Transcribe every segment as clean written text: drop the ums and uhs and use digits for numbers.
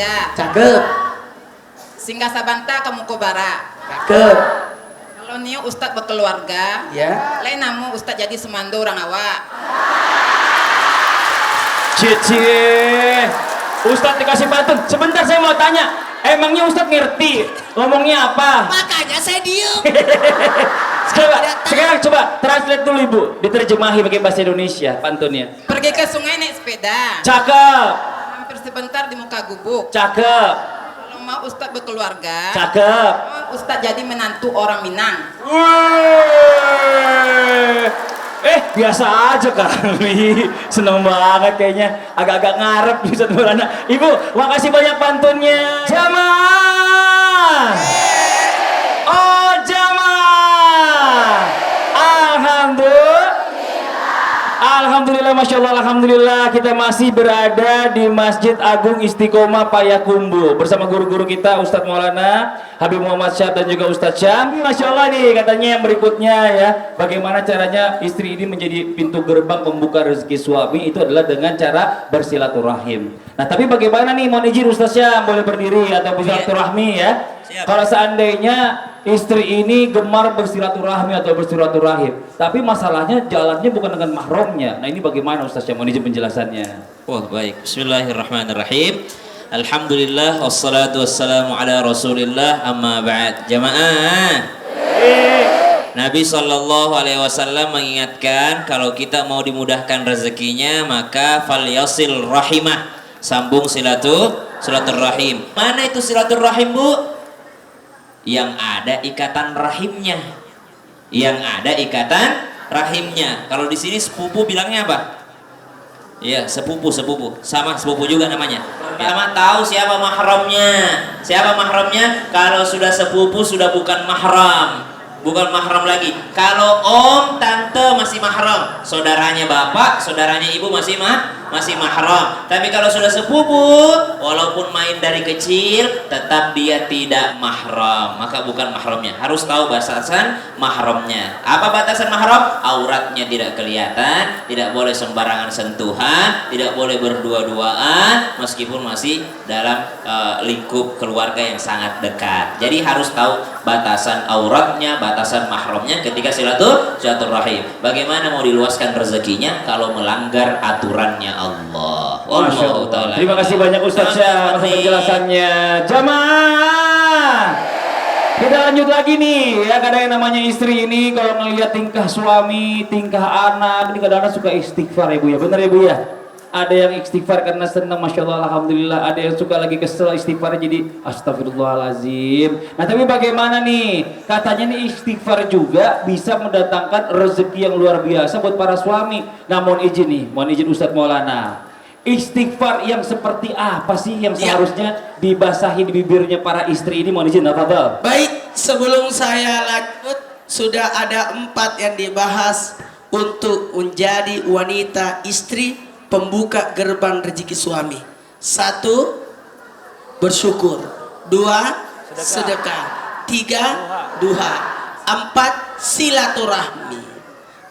sepeda. Cakep. Singgah sabanta kamu kobara. Cakep. Kalau niu Ustadz berkeluarga, Ya. lain namu Ustadz jadi semando orang awak. Cie. Ustadz dikasih pantun. Sebentar saya mau tanya. Emangnya Ustadz ngerti ngomongnya apa? Makanya saya diem. Sekarang coba translate dulu Ibu, diterjemahi pakai bahasa Indonesia pantunnya. Pergi ke sungai naik sepeda. Cakep, Hampir sebentar di muka gubuk. cakep, Kalau mau Ustadz berkeluarga, cakep. mau Ustadz jadi menantu orang Minang. Wuih. Biasa aja kali. Seneng banget kayaknya. Agak-agak ngarep di satu Maulana. Ibu, makasih banyak pantunnya. Jamaah. Oh, jamaah. Alhamdulillah, Masya Allah, Alhamdulillah. Kita masih berada di Masjid Agung Istiqomah Payakumbuh bersama guru-guru kita, Ustadz Maulana Habib Muhammad Syah dan juga Ustadz Syam. Masya Allah nih katanya yang berikutnya ya, bagaimana caranya istri ini menjadi pintu gerbang pembuka rezeki suami, itu adalah dengan cara bersilaturahim. Nah tapi bagaimana nih, mohon izin Ustadz Syam boleh berdiri atau bersilaturahmi ya. Kalau seandainya istri ini gemar bersilaturahmi atau bersilaturahim, tapi masalahnya jalannya bukan dengan mahramnya. Nah ini bagaimana Ustaz Syam, mohon izin penjelasannya. Wah baik, bismillahirrahmanirrahim. Alhamdulillah, wassalatu wassalamu ala rasulillah, amma ba'd. Jamaah, Nabi SAW mengingatkan kalau kita mau dimudahkan rezekinya maka falyasil rahimah, sambung silaturahim. Mana itu silaturahim Bu? Yang ada ikatan rahimnya, Kalau di sini sepupu bilangnya apa? Iya, sepupu, sama sepupu juga namanya. Pertama tahu siapa mahramnya. Kalau sudah sepupu sudah bukan mahram lagi. Kalau om, tante masih mahram, saudaranya bapak, saudaranya ibu masih mahram. Tapi kalau sudah sepupu, walaupun main dari kecil, tetap dia tidak mahram, maka bukan mahramnya. Harus tahu batasan mahramnya. Apa batasan mahram? Auratnya tidak kelihatan, tidak boleh sembarangan sentuhan, tidak boleh berdua-duaan, meskipun masih dalam lingkup keluarga yang sangat dekat. Jadi harus tahu batasan auratnya, batasan mahramnya ketika silaturahim. Bagaimana mau diluaskan rezekinya kalau melanggar aturannya Allah. Wallahu taala. Terima kasih banyak Ustaz Syam atas penjelasannya. Jamaah, kita lanjut lagi nih ya. Kadang yang namanya istri ini kalau ngelihat tingkah suami, tingkah anak, ini kadang-kadang suka istighfar ya Bu ya. Benar ya Bu ya? Ada yang istighfar karena senang, Masya Allah, Alhamdulillah. Ada yang suka lagi kesel, istighfar jadi astagfirullahalazim. Nah tapi bagaimana nih, katanya nih istighfar juga bisa mendatangkan rezeki yang luar biasa buat para suami. Nah mohon izin Ustadz Maulana, istighfar yang seperti apa sih yang seharusnya dibasahi di bibirnya para istri ini? Mohon izin, apa? Baik, sebelum saya lanjut, sudah ada 4 yang dibahas untuk menjadi wanita istri pembuka gerbang rezeki suami. 1, bersyukur. 2, sedekah. 3, duha. 4, silaturahmi.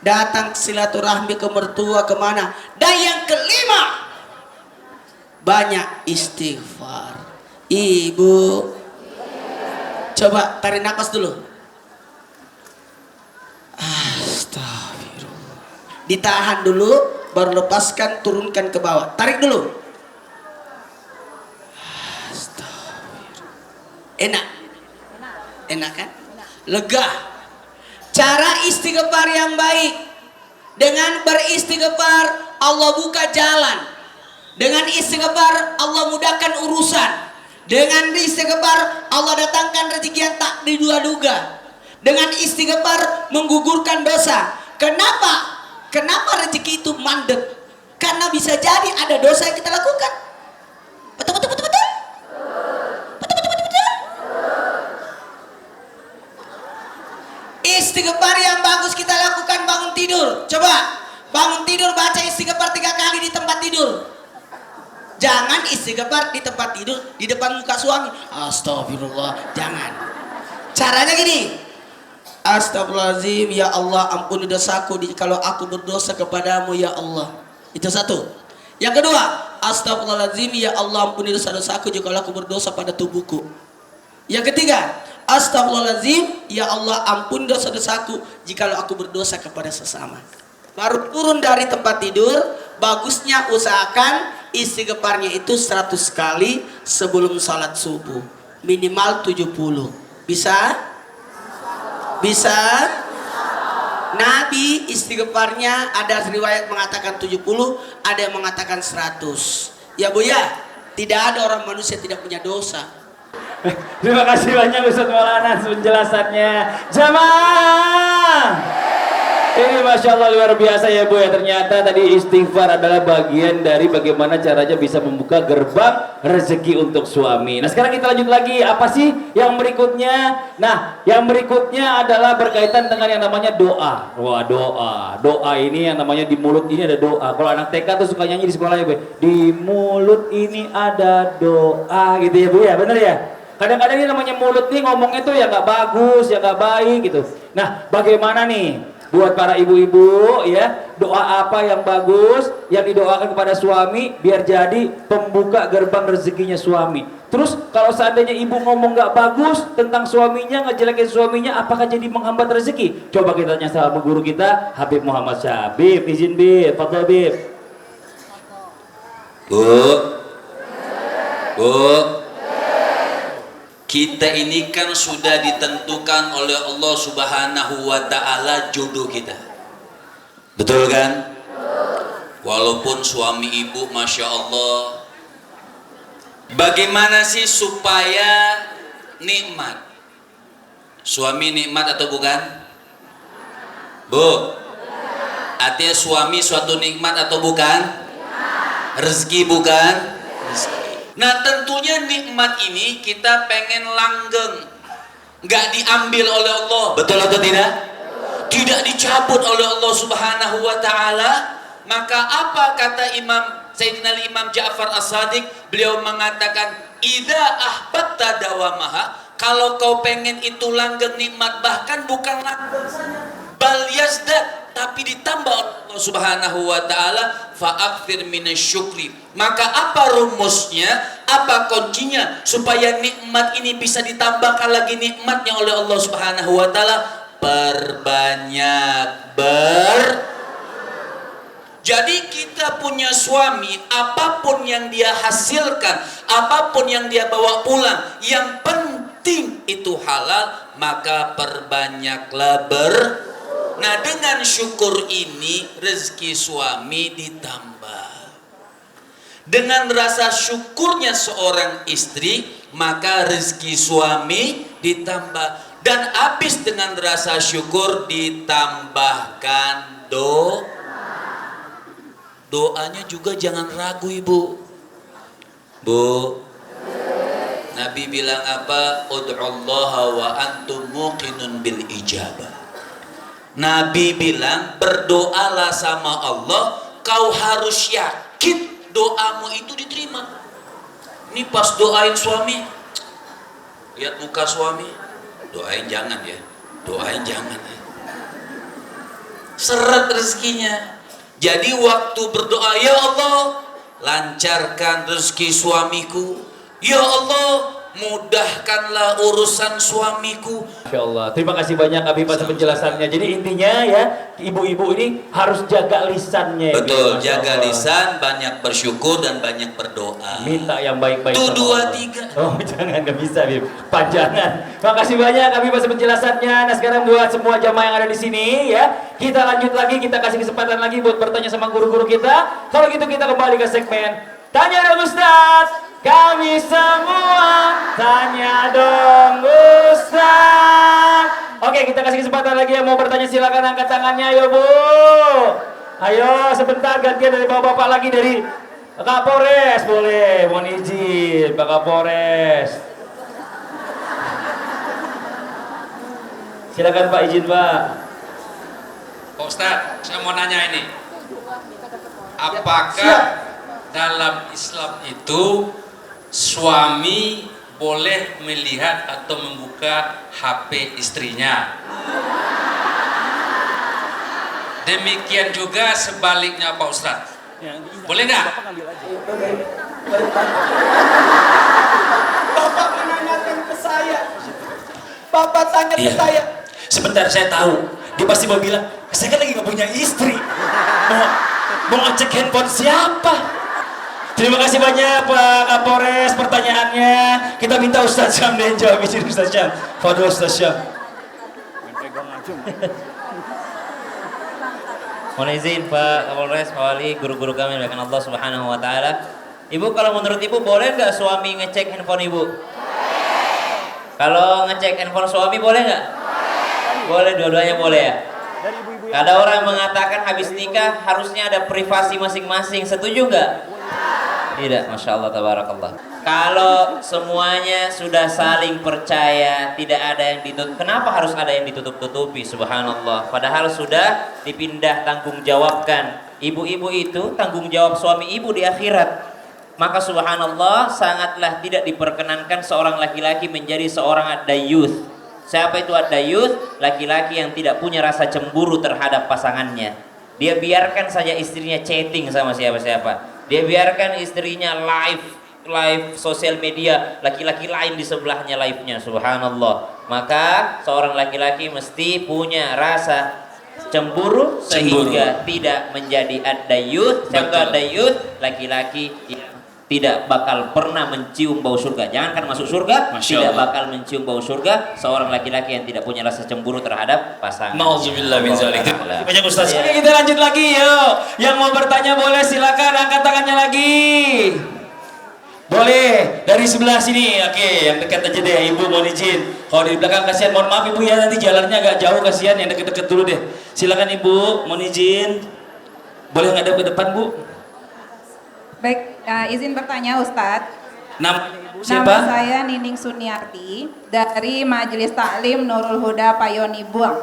Datang silaturahmi ke mertua kemana. Dan yang kelima, banyak istighfar. Ibu, coba tarik nafas dulu. Astagfirullah. Ditahan dulu, baru lepaskan, turunkan ke bawah. Tarik dulu. Enak kan? Lega. Cara istighfar yang baik, dengan beristighfar Allah buka jalan. Dengan istighfar Allah mudahkan urusan. Dengan istighfar Allah datangkan rezeki yang tak diduga-duga. Dengan istighfar menggugurkan dosa. Kenapa rezeki itu mandek? Karena bisa jadi ada dosa yang kita lakukan. Betul. Istighfar yang bagus kita lakukan bangun tidur. Coba bangun tidur baca istighfar 3 kali di tempat tidur. Jangan istighfar di tempat tidur di depan muka suami. Astagfirullah, jangan. Caranya gini. Astagfirullahaladzim, ya Allah ampuni dosaku kalau aku berdosa kepadamu ya Allah. Itu 1. Yang kedua, Astagfirullahaladzim, ya Allah ampuni dosa-dosaku jika aku berdosa pada tubuhku. Yang ketiga, astagfirullahaladzim, ya Allah ampuni dosa-dosaku jika aku berdosa kepada sesama. Baru turun dari tempat tidur, bagusnya usahakan istighfarnya itu 100 kali sebelum salat subuh, minimal 70. Bisa? Bisa? Nabi istighfarnya ada riwayat mengatakan 70, ada yang mengatakan 100. Ya Bu ya, tidak ada orang manusia tidak punya dosa. Terima kasih banyak Ustaz Maulana penjelasannya. Jamaah, ini Masya Allah luar biasa ya Bu ya. Ternyata tadi istighfar adalah bagian dari bagaimana caranya bisa membuka gerbang rezeki untuk suami. Nah sekarang kita lanjut lagi, apa sih yang berikutnya? Nah yang berikutnya adalah berkaitan dengan yang namanya doa. Wah doa ini yang namanya di mulut ini ada doa. Kalau anak TK tuh suka nyanyi di sekolah ya Bu, di mulut ini ada doa gitu ya Bu ya, bener ya? Kadang-kadang ini namanya mulut nih ngomongnya tuh ya nggak bagus, ya nggak baik gitu. Nah bagaimana nih buat para ibu-ibu ya, doa apa yang bagus yang didoakan kepada suami biar jadi pembuka gerbang rezekinya suami. Terus kalau seandainya ibu ngomong nggak bagus tentang suaminya, ngejelekin suaminya, apakah jadi menghambat rezeki? Coba kita tanya sama guru kita Habib Muhammad Syabib. Izin Bib, fadhol Bib. Bu, kita ini kan sudah ditentukan oleh Allah Subhanahu wa Ta'ala jodoh kita. Betul kan? Walaupun suami ibu Masya Allah, bagaimana sih supaya nikmat? Suami nikmat atau bukan? Bu, artinya suami suatu nikmat atau bukan? Rezeki bukan? Rezeki. Nah tentunya nikmat ini kita pengen langgeng, nggak diambil oleh Allah, betul atau tidak? Tidak dicabut oleh Allah Subhanahu wa Ta'ala. Maka apa kata Sayyidina Imam Ja'far As-Sadiq? Beliau mengatakan, idza ahbatta dawamaha, kalau kau pengen itu langgeng nikmat, bahkan bukan langgeng saja, bal yazdad, tapi ditambah oleh Allah Subhanahu wa Ta'ala, fa'akthir minasyukri. Maka apa rumusnya, apa kuncinya supaya nikmat ini bisa ditambahkan lagi nikmatnya oleh Allah Subhanahu wa Ta'ala? Perbanyak Jadi kita punya suami, apapun yang dia hasilkan, apapun yang dia bawa pulang, yang penting itu halal, maka perbanyaklah Nah dengan syukur ini rezeki suami ditambah. Dengan rasa syukurnya seorang istri, maka rezeki suami ditambah. Dan habis dengan rasa syukur ditambahkan doanya juga jangan ragu ibu. Bu, Nabi bilang apa? Ud'ullaha wa antum muqinun bil ijabah. Nabi bilang berdoalah sama Allah, kau harus yakin doamu itu diterima. Ini pas doain suami, lihat muka suami, doain jangan ya, doain jangan ya. Seret rezekinya. Jadi waktu berdoa, ya Allah lancarkan rezeki suamiku, ya Allah mudahkanlah urusan suamiku. Masya Allah, terima kasih banyak Habib atas penjelasannya. Jadi intinya ya, ibu-ibu ini harus jaga lisannya. Betul, Masya jaga Allah. lisan, banyak bersyukur dan banyak berdoa. Minta yang baik-baik. Tuh, sama 2, 3. Allah. Oh jangan, gak bisa Habib, panjangan. Makasih banyak Habib atas penjelasannya. Nah sekarang buat semua jamaah yang ada di sini ya, kita lanjut lagi, kita kasih kesempatan lagi buat bertanya sama guru-guru kita. Kalau gitu kita kembali ke segmen Tanya dong Ustadz. Kami semua tanya dong Ustaz. Oke, kita kasih kesempatan lagi yang mau bertanya, silakan angkat tangannya, ayo Bu. Ayo sebentar, gantian dari bapak-bapak lagi, dari Kapolres boleh, mohon izin Pak Kapolres. Silakan Pak, izin Pak. Pak Ustadz, saya mau nanya ini, apakah dalam Islam itu suami boleh melihat atau membuka HP istrinya? Demikian juga sebaliknya Pak Ustadz, Boleh nggak? Bapak menanyakan ke saya. Bapak tanya ke Iya. saya. Sebentar, saya tahu. Dia pasti mau bilang, saya kan lagi nggak punya istri. Mau ngecek handphone siapa? Terima kasih banyak Pak Kapolres pertanyaannya. Kita minta Ustaz Syam dan jawab izin Ustaz Syam. Fadol Ustaz Syam. Mohon izin Pak Kapolres, Pak Wali, guru-guru kami dimuliakan Allah Subhanahu wa taala. Ibu, kalau menurut Ibu boleh nggak suami ngecek handphone Ibu? Kalau ngecek handphone suami boleh nggak? Boleh, dua-duanya boleh ya? Ada orang mengatakan habis nikah harusnya ada privasi masing-masing, setuju nggak? Tidak, Masya Allah, tabarakallah. Kalau semuanya sudah saling percaya, tidak ada yang ditutup, kenapa harus ada yang ditutup-tutupi? Subhanallah. Padahal sudah dipindah tanggung jawabkan. Ibu-ibu itu tanggung jawab suami ibu di akhirat. Maka subhanallah, sangatlah tidak diperkenankan seorang laki-laki menjadi seorang ad-dayyuth. Siapa itu ad-dayyuth? Laki-laki yang tidak punya rasa cemburu terhadap pasangannya. Dia biarkan saja istrinya chatting sama siapa-siapa. Dia biarkan istrinya live sosial media, laki-laki lain di sebelahnya live-nya, subhanallah. Maka seorang laki-laki mesti punya rasa cemburu sehingga tidak menjadi ad-dayyuth. Siapa ad-dayyuth? Laki-laki yang tidak bakal pernah mencium bau surga. Jangankan masuk surga, Masya tidak Allah. bakal mencium bau surga seorang laki-laki yang tidak punya rasa cemburu terhadap pasangan. Nauzubillah min zalik. Banyak Ustaz. Oke, kita lanjut lagi yuk. Yang mau bertanya boleh silakan angkat tangannya lagi. Boleh dari sebelah sini. Oke, yang dekat aja deh. Ibu mohon izin. Kalau di belakang kasihan, mohon maaf Ibu ya, nanti jalannya agak jauh, kasihan. Yang deket-deket dulu deh. Silakan Ibu, mohon izin. Boleh ngadep ke depan Bu? Baik, izin bertanya Ustadz. Namanya Ibu Nama siapa? saya Nining Suniarti dari Majelis Taklim Nurul Huda Payoni Buang.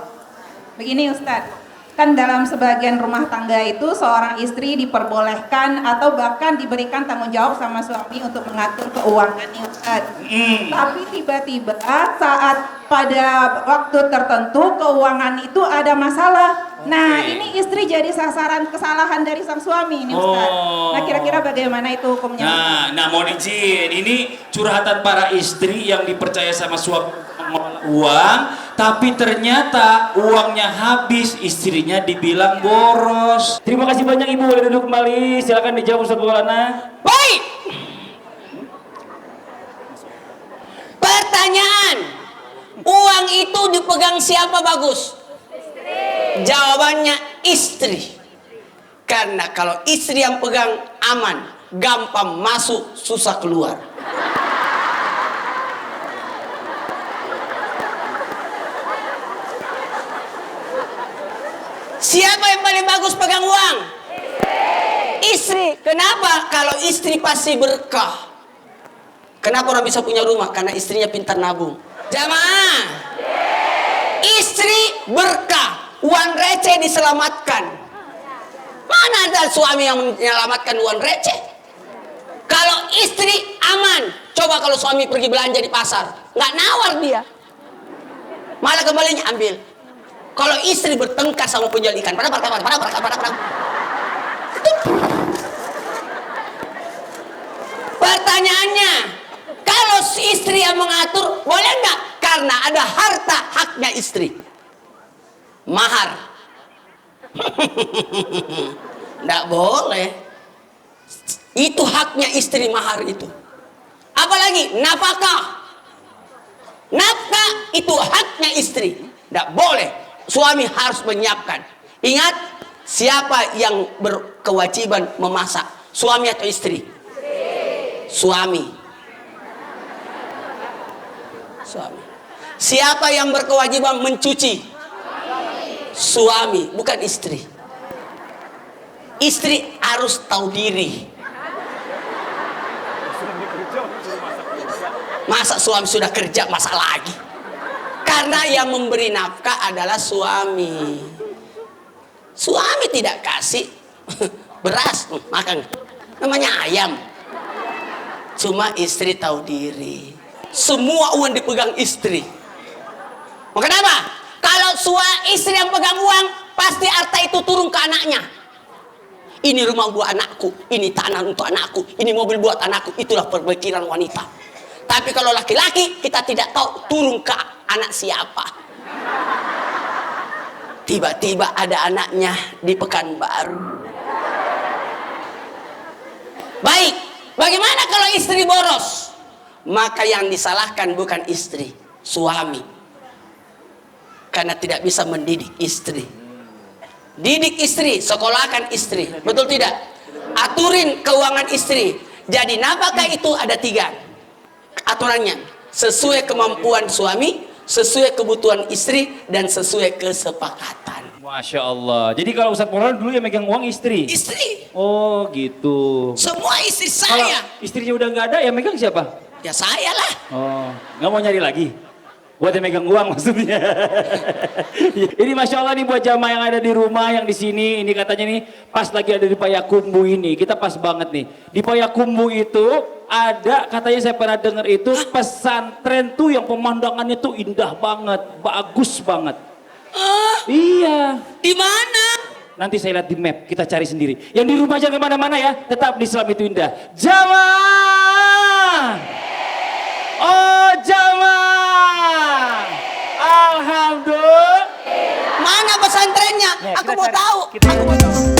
Begini Ustadz, kan dalam sebagian rumah tangga itu seorang istri diperbolehkan atau bahkan diberikan tanggung jawab sama suami untuk mengatur keuangannya Ustadz. Tapi tiba-tiba saat pada waktu tertentu keuangan itu ada masalah. Nah, ini istri jadi sasaran kesalahan dari sang suami ini Ustadz. Oh. Nah, kira-kira bagaimana itu hukumnya? Nah mohon izin, ini curhatan para istri yang dipercaya sama suami mengelola uang, tapi ternyata uangnya habis, istrinya dibilang boros. Terima kasih banyak Ibu, boleh duduk kembali. Silakan dijawab Ustaz Maulana. Baik. Pertanyaan. Uang itu dipegang siapa bagus? Jawabannya istri. Karena kalau istri yang pegang aman, gampang masuk, susah keluar. Siapa yang paling bagus pegang uang? Istri. Kenapa? Kalau istri pasti berkah. Kenapa orang bisa punya rumah? Karena istrinya pintar nabung. Jamaah. Istri berkah. Uang receh diselamatkan. Mana ada suami yang menyelamatkan uang receh? Kalau istri aman. Coba kalau suami pergi belanja di pasar, nggak nawar dia, malah kembalinya ambil. Kalau istri bertengkar sama penjual ikan, pertanyaannya, kalau si istri yang mengatur, boleh nggak? Karena ada harta haknya istri. Mahar. Nggak boleh. Itu haknya istri, mahar itu. Apalagi nafkah. Nafkah itu haknya istri. Nggak boleh. Suami harus menyiapkan. Ingat, siapa yang berkewajiban memasak? Suami atau istri? Suami. Suami. Siapa yang berkewajiban mencuci? Suami, bukan istri. Istri harus tahu diri. Masa suami sudah kerja, masa lagi? Karena yang memberi nafkah adalah suami. Suami tidak kasih beras, makan. Namanya ayam. Cuma istri tahu diri. Semua uang dipegang istri. Mau kenapa? Kalau istri yang pegang uang, pasti harta itu turun ke anaknya. Ini rumah buat anakku, ini tanah untuk anakku, ini mobil buat anakku. Itulah pemikiran wanita. Tapi kalau laki-laki, kita tidak tahu turun ke anak siapa. Tiba-tiba ada anaknya di Pekanbaru. Baik, bagaimana kalau istri boros? Maka yang disalahkan bukan istri, suami. Karena tidak bisa mendidik istri. Didik istri, sekolahkan istri. Betul tidak? Aturin keuangan istri. Jadi nafkah itu ada 3 aturannya. Sesuai kemampuan suami, sesuai kebutuhan istri, dan sesuai kesepakatan. Masya Allah. Jadi kalau Ustadz Maulana dulu yang megang uang istri? Istri. Oh gitu. Semua istri Kalau saya. istrinya udah nggak ada, yang megang siapa? Ya saya lah. Oh, nggak mau nyari lagi? Buat yang megang uang maksudnya. Ini Masya Allah nih buat jamaah yang ada di rumah, yang di sini. Ini katanya nih pas lagi ada di Payakumbuh ini. Kita pas banget nih. Di Payakumbuh itu ada, katanya saya pernah dengar itu pesantren tuh yang pemandangannya tuh indah banget. Bagus banget. Iya. Di mana? Nanti saya lihat di map, kita cari sendiri. Yang di rumah jangan kemana-mana ya. Tetap di Islam itu indah. Jamaah. Oh jamaah. Alhamdulillah. Mana pesantrennya? Nih, Aku kita mau cari. tahu. Aku mau tahu.